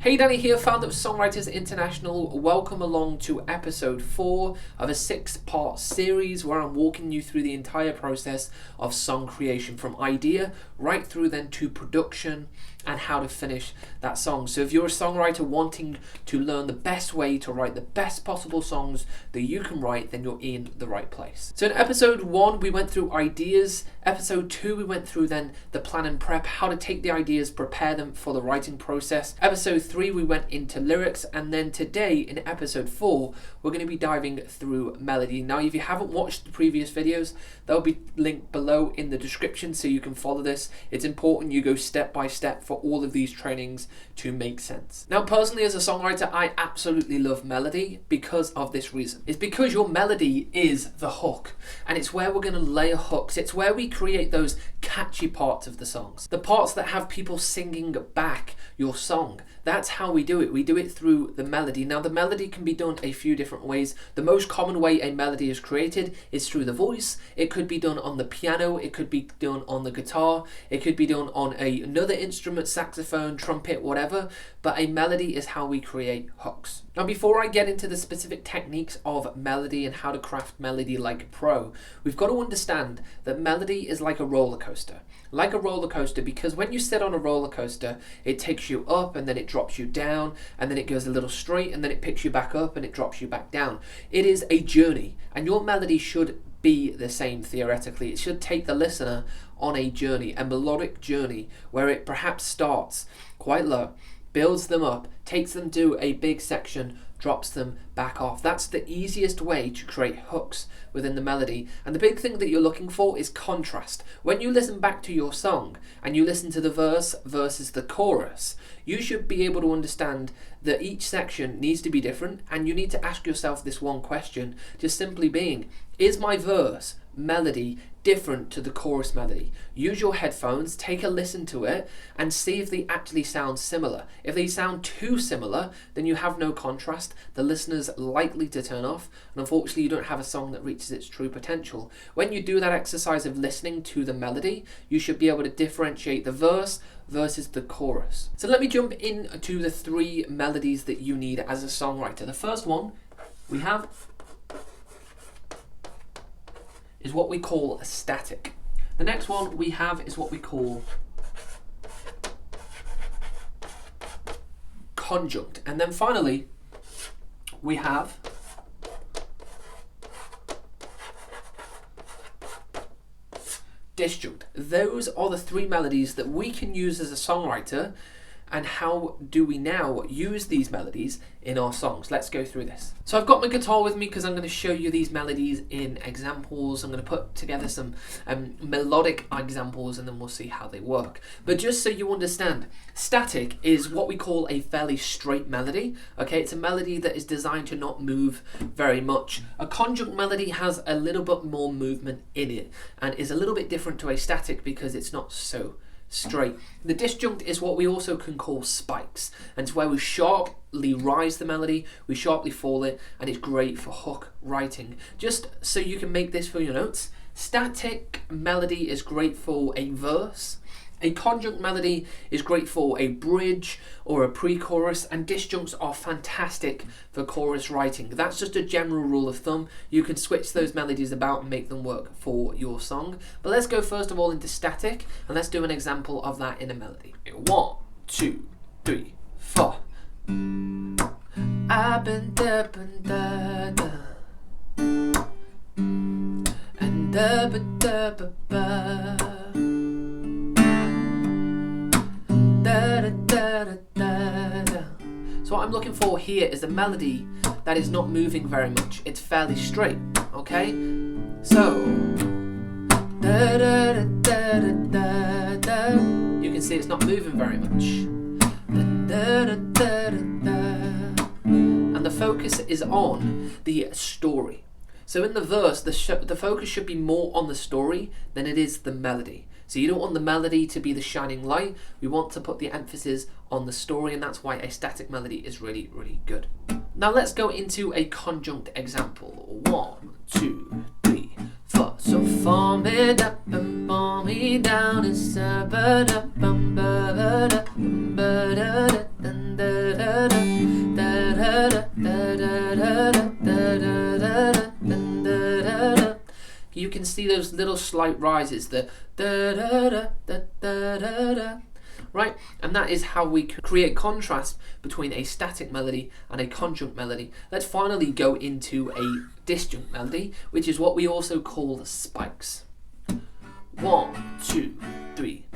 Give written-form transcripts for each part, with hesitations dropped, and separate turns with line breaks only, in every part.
Hey, Danny here, founder of Songwriters International. Welcome along to episode 4 of a 6-part series where I'm walking you through the entire process of song creation, from idea right through then to production and how to finish that song. So if you're a songwriter wanting to learn the best way to write the best possible songs that you can write, then you're in the right place. So in episode 1 we went through ideas, episode 2 we went through then the plan and prep, how to take the ideas, prepare them for the writing process. Episode 3 we went into lyrics, and then today in episode 4 we're going to be diving through melody. Now if you haven't watched the previous videos, they'll be linked below in the description so you can follow this. It's important you go step by step for all of these trainings to make sense. Now personally as a songwriter, I absolutely love melody because of this reason. It's because your melody is the hook, and it's where we're going to layer hooks. It's where we create those catchy parts of the songs, the parts that have people singing back your song. That's how we do it. We do it through the melody. Now the melody can be done a few different ways. The most common way a melody is created is through the voice. It could be done on the piano, it could be done on the guitar, it could be done on another instrument, saxophone, trumpet, whatever, but a melody is how we create hooks. Now before I get into the specific techniques of melody and how to craft melody like a pro, we've got to understand that melody is like a roller coaster. Like a roller coaster, because when you sit on a roller coaster, it takes you up and then it drops you down, and then it goes a little straight and then it picks you back up and it drops you back down. It is a journey, and your melody should be the same theoretically. It should take the listener on a journey, a melodic journey, where it perhaps starts quite low, builds them up, takes them to a big section, drops them back off. That's the easiest way to create hooks within the melody. And the big thing that you're looking for is contrast. When you listen back to your song and you listen to the verse versus the chorus, you should be able to understand that each section needs to be different, and you need to ask yourself this one question, just simply being, is my verse melody different to the chorus melody? Use your headphones, take a listen to it, and see if they actually sound similar. If they sound too similar, then you have no contrast. The listener's likely to turn off, and unfortunately you don't have a song that reaches its true potential. When you do that exercise of listening to the melody, you should be able to differentiate the verse versus the chorus. So let me jump into the 3 melodies that you need as a songwriter. The first one we have is what we call a static. The next one we have is what we call conjunct. And then finally, we have disjunct. Those are the 3 melodies that we can use as a songwriter. And how do we now use these melodies in our songs? Let's go through this. So I've got my guitar with me because I'm going to show you these melodies in examples. I'm going to put together some melodic examples, and then we'll see how they work. But just so you understand, static is what we call a fairly straight melody. Okay, it's a melody that is designed to not move very much. A conjunct melody has a little bit more movement in it and is a little bit different to a static because it's not so straight. The disjunct is what we also can call spikes, and it's where we sharply rise the melody, we sharply fall it, and it's great for hook writing. Just so you can make this for your notes, static melody is great for a verse, a conjunct melody is great for a bridge or a pre-chorus, and disjuncts are fantastic for chorus writing. That's just a general rule of thumb. You can switch those melodies about and make them work for your song. But let's go first of all into static, and let's do an example of that in a melody. 1, 2, 3, 4. I've been da da da, and da ba da ba ba. So what I'm looking for here is a melody that is not moving very much. It's fairly straight, okay? So, da, da, da, da, da, da. You can see it's not moving very much. Da, da, da, da, da. And the focus is on the story. So in the verse, the focus should be more on the story than it is the melody. So you don't want the melody to be the shining light. We want to put the emphasis on the story, and that's why a static melody is really, really good. Now let's go into a conjunct example. 1, 2, 3, 4. So fall me up and fall me down and You can see those little slight rises, the right? And that is how we create contrast between a static melody and a conjunct melody. Let's finally go into a disjunct melody, which is what we also call spikes. 1, 2, 3.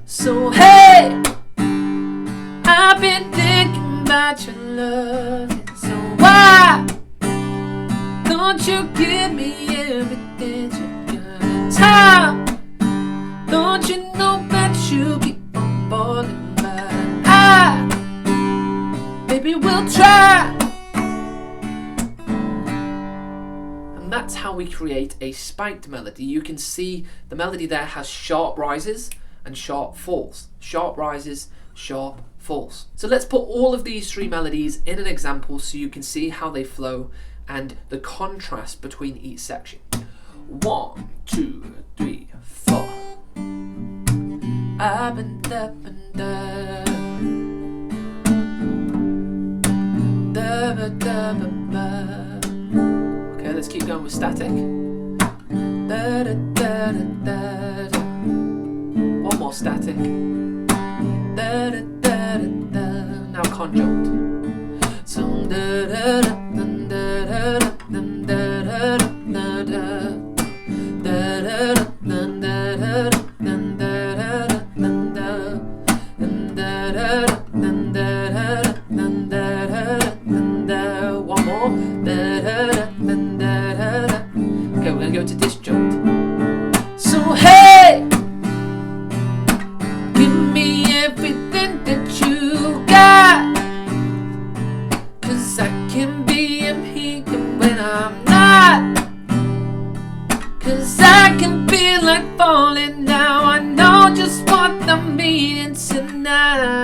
So hey, I've been thinking about your love, so why don't you give me everything you got? Time, don't you know that you keep on falling back? Maybe we'll try. And that's how we create a spiked melody. You can see the melody there has sharp rises and sharp falls. Sharp rises, sharp falls. So let's put all of these three melodies in an example so you can see how they flow and the contrast between each section. 1, 2, 3, 4. I've been up and down. Okay, let's keep going with static. One more static. Now conjunct. So one more. Okay, we're gonna go to disjunct. So hey, give me everything that you got, 'cause I can be here when I'm not, 'cause I can feel like falling now. I know just what I'm meaning tonight.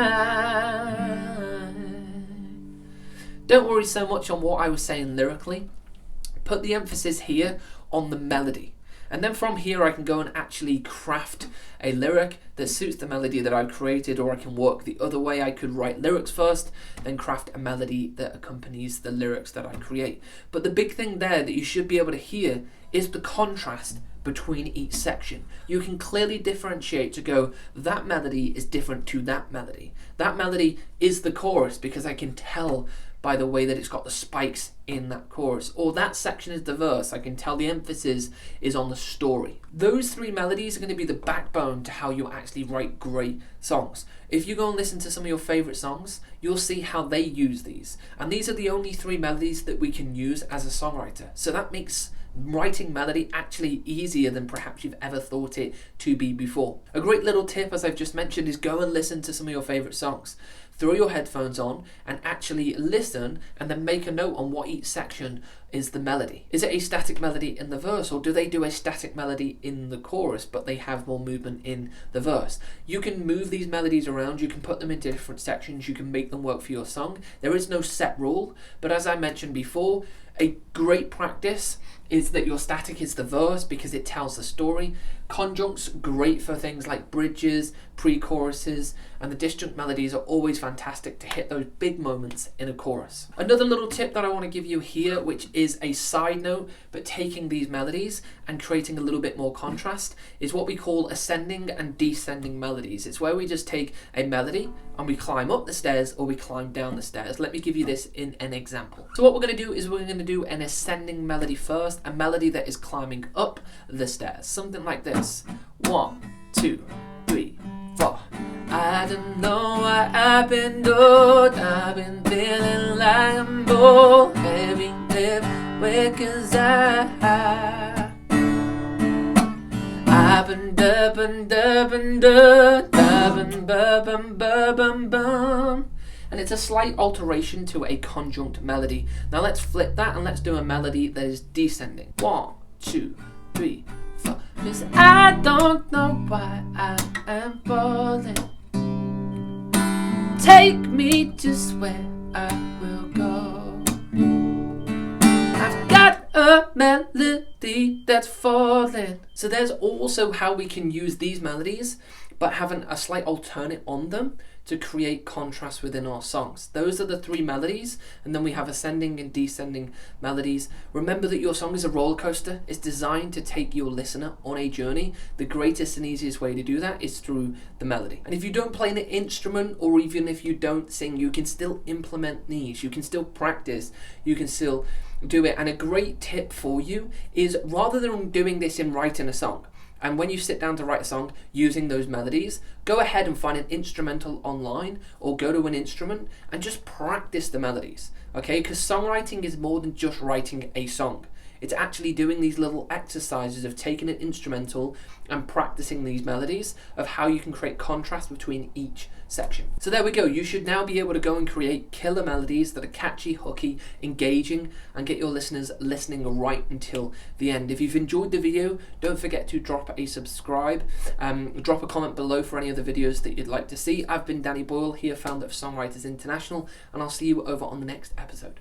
Don't worry so much on what I was saying lyrically. Put the emphasis here on the melody. And then from here I can go and actually craft a lyric that suits the melody that I've created, or I can work the other way. I could write lyrics first, then craft a melody that accompanies the lyrics that I create. But the big thing there that you should be able to hear is the contrast between each section. You can clearly differentiate to go, that melody is different to that melody. That melody is the chorus because I can tell by the way that it's got the spikes in that chorus. Or that section is the verse. I can tell the emphasis is on the story. Those three melodies are going to be the backbone to how you actually write great songs. If you go and listen to some of your favourite songs, you'll see how they use these. And these are the only three melodies that we can use as a songwriter. So that makes writing melody actually easier than perhaps you've ever thought it to be before. A great little tip, as I've just mentioned, is go and listen to some of your favourite songs. Throw your headphones on and actually listen, and then make a note on what each section is the melody. Is it a static melody in the verse, or do they do a static melody in the chorus but they have more movement in the verse? You can move these melodies around, you can put them into different sections, you can make them work for your song. There is no set rule, but as I mentioned before, a great practice is that your static is the verse because it tells the story. Conjuncts, great for things like bridges, pre-choruses, and the disjunct melodies are always fantastic to hit those big moments in a chorus. Another little tip that I want to give you here, which is a side note, but taking these melodies and creating a little bit more contrast, is what we call ascending and descending melodies. It's where we just take a melody and we climb up the stairs or we climb down the stairs. Let me give you this in an example. So what we're going to do is we're going to do an ascending melody first, a melody that is climbing up the stairs. Something like this. 1, 2, 3, 4. I don't know what I've been doing. I've been feeling like I'm bold. Every way 'cause I've been up and up and up and bum. And it's a slight alteration to a conjunct melody. Now let's flip that and let's do a melody that is descending. 1, 2, 3, 4. 'Cause I don't know why I am falling. Take me just where I will go. I've got a melody that's falling. So there's also how we can use these melodies, but having a slight alternate on them to create contrast within our songs. Those are the three melodies, and then we have ascending and descending melodies. Remember that your song is a roller coaster. It's designed to take your listener on a journey. The greatest and easiest way to do that is through the melody. And if you don't play an instrument, or even if you don't sing, you can still implement these. You can still practice. You can still do it. And a great tip for you is, rather than doing this in writing a song, and when you sit down to write a song using those melodies, go ahead and find an instrumental online or go to an instrument and just practice the melodies, okay? Because songwriting is more than just writing a song. It's actually doing these little exercises of taking an instrumental and practicing these melodies of how you can create contrast between each section. So there we go. You should now be able to go and create killer melodies that are catchy, hooky, engaging, and get your listeners listening right until the end. If you've enjoyed the video, don't forget to drop a subscribe, drop a comment below for any other videos that you'd like to see. I've been Danny Boyle here, founder of Songwriters International, and I'll see you over on the next episode.